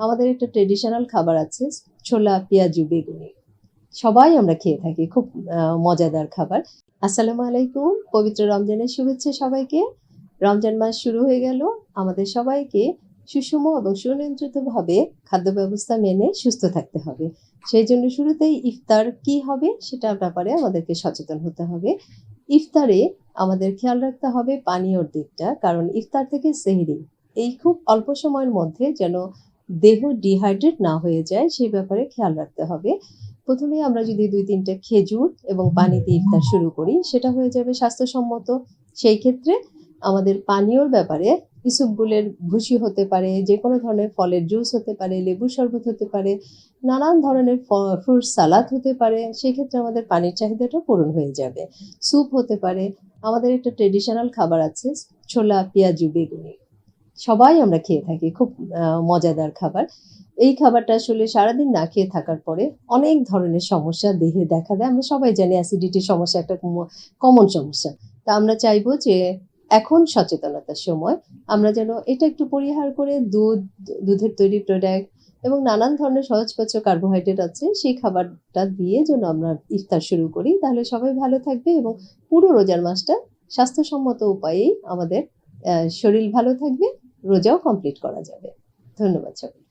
আমাদের একটা ট্রেডিশনাল খাবার আছে ছোলা, পেঁয়াজু, বেগুনি। সবাই আমরা খেয়ে থাকি। খুব মজাদার খাবার। আসসালামু আলাইকুম। পবিত্র রমজানের শুভেচ্ছা সবাইকে। রমজান মাস শুরু হয়ে গেল। আমাদের সবাইকে সুষম এবং সুনিয়ন্ত্রিতভাবে খাদ্য ব্যবস্থা মেনে সুস্থ থাকতে হবে। সেইজন্য শুরুতেই ইফতার কি হবে সেটার ব্যাপারে আমাদেরকে সচেতন হতে হবে। ইফতারে আমাদের খেয়াল রাখতে হবে পানীয়র দিকটা। কারণ ইফতার থেকে সেহরি এই খুব অল্প সময়ের মধ্যে যেন দেহ ডিহাইড্রেট না হয়ে যায় সেই ব্যাপারে খেয়াল রাখতে হবে। প্রথমে আমরা যদি ২-৩ টা খেজুর এবং পানি দিয়ে ইফতার শুরু করি সেটা হয়ে যাবে স্বাস্থ্যসম্মত। সেই ক্ষেত্রে আমাদের পানীয়র ব্যাপারে ইসবগুলের ভুসি হতে পারে, যেকোনো ধরনের ফলের জুস হতে পারে, লেবুর শরবত হতে পারে, নানান ধরনের ফ্রুট সালাদ হতে পারে। সেক্ষেত্রে আমাদের পানির চাহিদাটা পূরণ হয়ে যাবে। স্যুপ হতে পারে। আমাদের একটা ট্রেডিশনাল খাবার আছে ছোলা, পেঁয়াজু, বেগুনি। সবাই আমরা খেয়ে থাকি। খুব মজাদার খাবার। এই খাবারটা আসলে সারাদিন না খেয়ে থাকার পরে অনেক ধরনের সমস্যা দেহে দেখা দেয়। আমরা সবাই জানি অ্যাসিডিটির সমস্যা একটা কমন সমস্যা। তা আমরা চাইবো যে এখন সচেতনতার সময় আমরা যেন এটা একটু পরিহার করে দুধের তৈরি প্রোডাক্ট এবং নানান ধরনের সহজপাচ্য কার্বোহাইড্রেট আছে সেই খাবারটা দিয়ে যেন আমরা ইফতার শুরু করি। তাহলে সবাই ভালো থাকবে এবং পুরো রোজার মাসটা স্বাস্থ্যসম্মত উপায়েই আমাদের শরীর ভালো থাকবে, রোজাও কমপ্লিট করা যাবে। ধন্যবাদ সবাইকে।